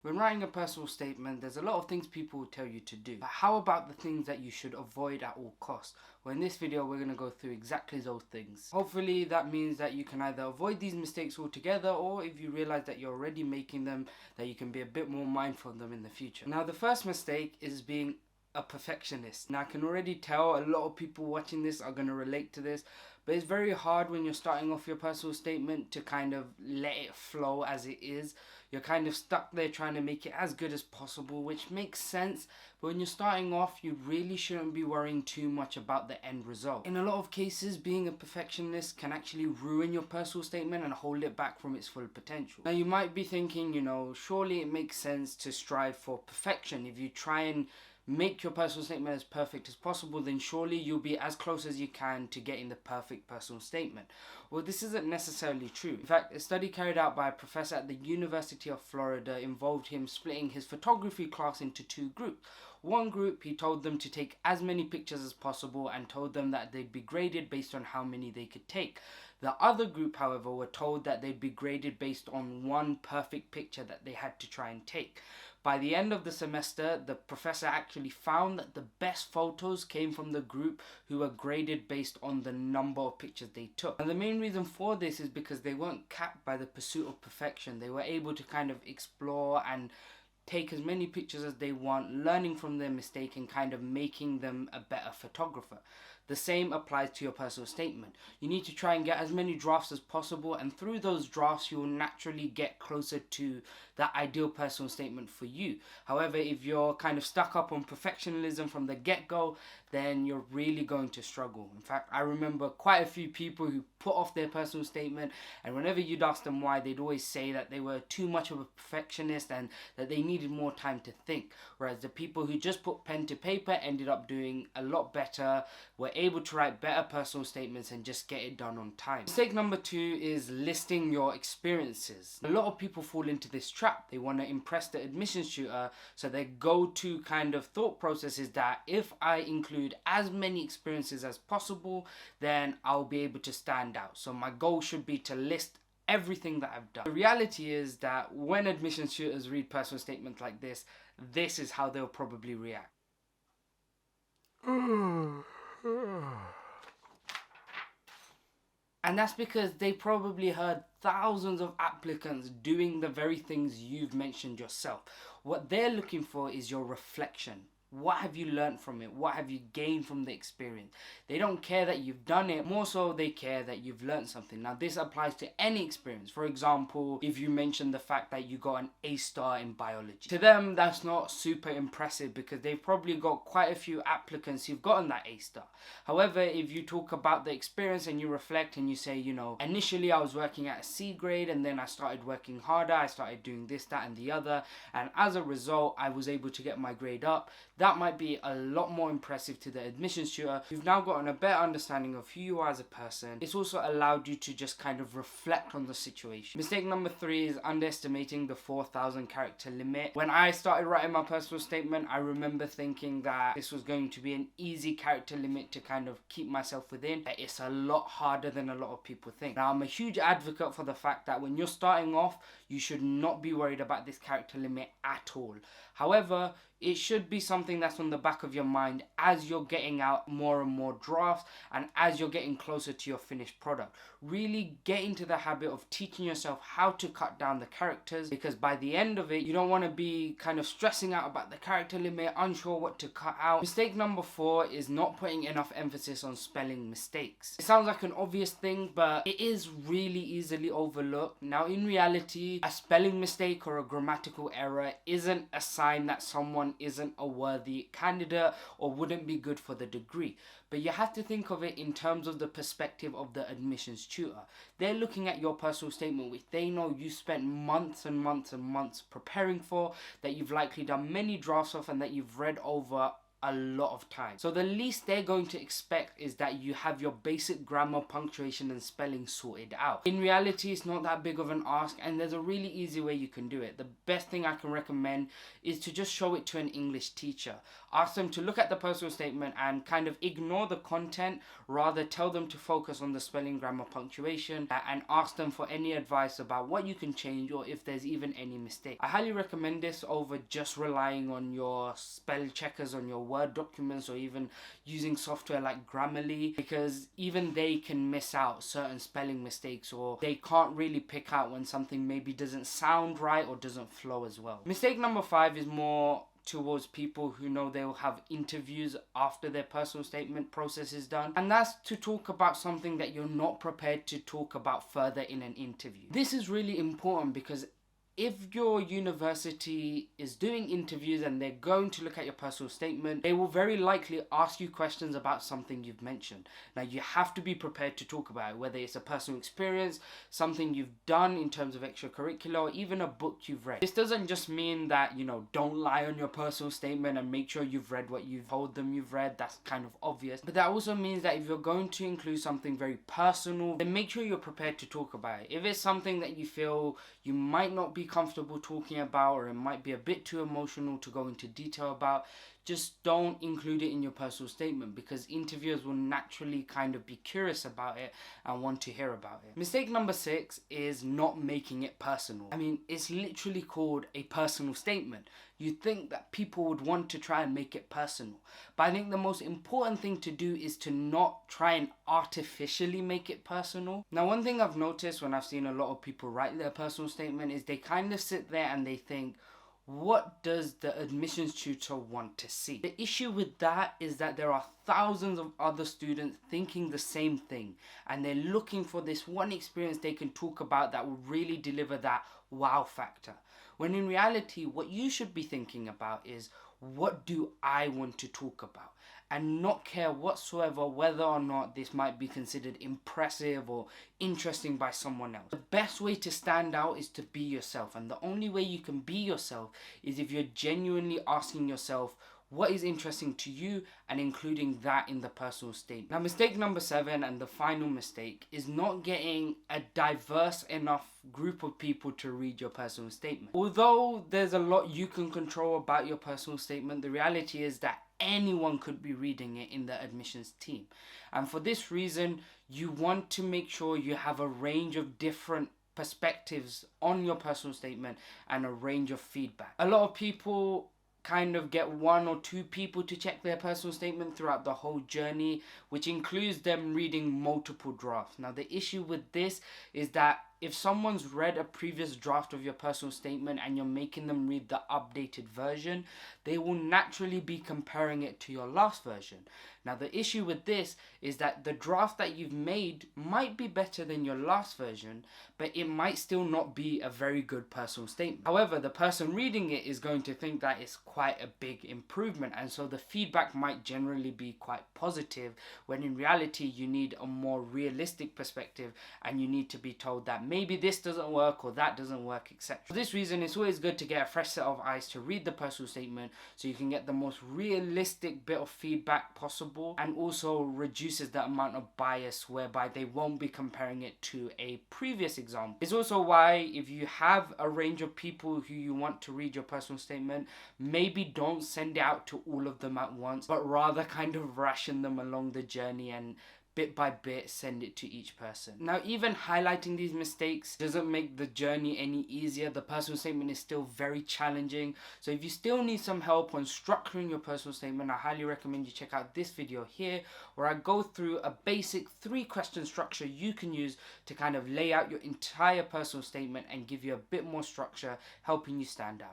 When writing a personal statement, there's a lot of things people will tell you to do. But how about the things that you should avoid at all costs? Well, in this video, we're going to go through exactly those things. Hopefully, that means that you can either avoid these mistakes altogether, or if you realize that you're already making them, that you can be a bit more mindful of them in the future. Now, the first mistake is being a perfectionist. Now, I can already tell a lot of people watching this are going to relate to this, but it's very hard when you're starting off your personal statement to kind of let it flow as it is. You're kind of stuck there trying to make it as good as possible, which makes sense, but when you're starting off, you really shouldn't be worrying too much about the end result. In a lot of cases, being a perfectionist can actually ruin your personal statement and hold it back from its full potential. Now, you might be thinking, surely it makes sense to strive for perfection. If you try and make your personal statement as perfect as possible, then surely you'll be as close as you can to getting the perfect personal statement. Well, this isn't necessarily true. In fact, a study carried out by a professor at the University of Florida involved him splitting his photography class into two groups. One group, he told them to take as many pictures as possible and told them that they'd be graded based on how many they could take. The other group, however, were told that they'd be graded based on one perfect picture that they had to try and take. By the end of the semester, the professor actually found that the best photos came from the group who were graded based on the number of pictures they took. And the main reason for this is because they weren't capped by the pursuit of perfection. They were able to kind of explore and take as many pictures as they want, learning from their mistake and kind of making them a better photographer. The same applies to your personal statement. You need to try and get as many drafts as possible, and through those drafts, you will naturally get closer to that ideal personal statement for you. However, if you're kind of stuck up on perfectionism from the get-go, then you're really going to struggle. In fact, I remember quite a few people who put off their personal statement, and whenever you'd ask them why, they'd always say that they were too much of a perfectionist and that they needed more time to think. Whereas the people who just put pen to paper ended up doing a lot better, were able to write better personal statements and just get it done on time. Mistake number 2 is listing your experiences. A lot of people fall into this trap. They want to impress the admissions tutor, so their go-to kind of thought process is that if I include as many experiences as possible, then I'll be able to stand out. So my goal should be to list everything that I've done. The reality is that when admissions tutors read personal statements like this is how they'll probably react. And that's because they probably heard thousands of applicants doing the very things you've mentioned yourself. What they're looking for is your reflection. What have you learned from it? What have you gained from the experience? They don't care that you've done it. More so, they care that you've learned something. Now, this applies to any experience. For example, if you mention the fact that you got an A star in biology. To them, that's not super impressive because they've probably got quite a few applicants who've gotten that A star. However, if you talk about the experience and you reflect and you say, initially I was working at a C grade and then I started working harder. I started doing this, that, and the other. And as a result, I was able to get my grade up. That might be a lot more impressive to the admissions tutor. You've now gotten a better understanding of who you are as a person. It's also allowed you to just kind of reflect on the situation. Mistake number 3 is underestimating the 4,000 character limit. When I started writing my personal statement, I remember thinking that this was going to be an easy character limit to kind of keep myself within. It's a lot harder than a lot of people think. Now, I'm a huge advocate for the fact that when you're starting off, you should not be worried about this character limit at all. However, it should be something that's on the back of your mind as you're getting out more and more drafts and as you're getting closer to your finished product. Really get into the habit of teaching yourself how to cut down the characters, because by the end of it, you don't want to be kind of stressing out about the character limit, unsure what to cut out. Mistake number 4 is not putting enough emphasis on spelling mistakes. It sounds like an obvious thing, but it is really easily overlooked. Now, in reality, a spelling mistake or a grammatical error isn't a sign that someone isn't a worthy candidate or wouldn't be good for the degree. But you have to think of it in terms of the perspective of the admissions tutor. They're looking at your personal statement, which they know you spent months and months and months preparing for, that you've likely done many drafts of, and that you've read over a lot of time. So the least they're going to expect is that you have your basic grammar, punctuation and spelling sorted out. In reality, it's not that big of an ask, and there's a really easy way you can do it. The best thing I can recommend is to just show it to an English teacher. Ask them to look at the personal statement and kind of ignore the content, rather tell them to focus on the spelling, grammar, punctuation, and ask them for any advice about what you can change or if there's even any mistake. I highly recommend this over just relying on your spell checkers on your Word documents or even using software like Grammarly, because even they can miss out certain spelling mistakes, or they can't really pick out when something maybe doesn't sound right or doesn't flow as well. Mistake number 5 is more towards people who know they'll have interviews after their personal statement process is done, and that's to talk about something that you're not prepared to talk about further in an interview. This is really important because if your university is doing interviews and they're going to look at your personal statement, they will very likely ask you questions about something you've mentioned. Now, you have to be prepared to talk about it, whether it's a personal experience, something you've done in terms of extracurricular, or even a book you've read. This doesn't just mean that, don't lie on your personal statement and make sure you've read what you've told them you've read. That's kind of obvious. But that also means that if you're going to include something very personal, then make sure you're prepared to talk about it. If it's something that you feel you might not be comfortable talking about, or it might be a bit too emotional to go into detail about, just don't include it in your personal statement, because interviewers will naturally kind of be curious about it and want to hear about it. Mistake number 6 is not making it personal. I mean, it's literally called a personal statement. You'd think that people would want to try and make it personal, but I think the most important thing to do is to not try and artificially make it personal. Now, one thing I've noticed when I've seen a lot of people write their personal statement is they kind of sit there and they think, what does the admissions tutor want to see? The issue with that is that there are thousands of other students thinking the same thing, and they're looking for this one experience they can talk about that will really deliver that wow factor. When in reality, what you should be thinking about is, what do I want to talk about? And not care whatsoever whether or not this might be considered impressive or interesting by someone else. The best way to stand out is to be yourself, and the only way you can be yourself is if you're genuinely asking yourself what is interesting to you and including that in the personal statement. Now, mistake number 7 and the final mistake is not getting a diverse enough group of people to read your personal statement. Although there's a lot you can control about your personal statement, the reality is that anyone could be reading it in the admissions team. And for this reason, you want to make sure you have a range of different perspectives on your personal statement and a range of feedback. A lot of people kind of get 1 or 2 people to check their personal statement throughout the whole journey, which includes them reading multiple drafts. Now, the issue with this is that if someone's read a previous draft of your personal statement and you're making them read the updated version, they will naturally be comparing it to your last version. Now, the issue with this is that the draft that you've made might be better than your last version, but it might still not be a very good personal statement. However, the person reading it is going to think that it's quite a big improvement, and so the feedback might generally be quite positive, when in reality you need a more realistic perspective and you need to be told that maybe this doesn't work or that doesn't work, etc. For this reason, it's always good to get a fresh set of eyes to read the personal statement so you can get the most realistic bit of feedback possible, and also reduces the amount of bias whereby they won't be comparing it to a previous example. It's also why, if you have a range of people who you want to read your personal statement, maybe don't send it out to all of them at once, but rather kind of ration them along the journey and bit by bit send it to each person. Now, even highlighting these mistakes doesn't make the journey any easier. The personal statement is still very challenging. So if you still need some help on structuring your personal statement, I highly recommend you check out this video here, where I go through a basic 3-question structure you can use to kind of lay out your entire personal statement and give you a bit more structure, helping you stand out.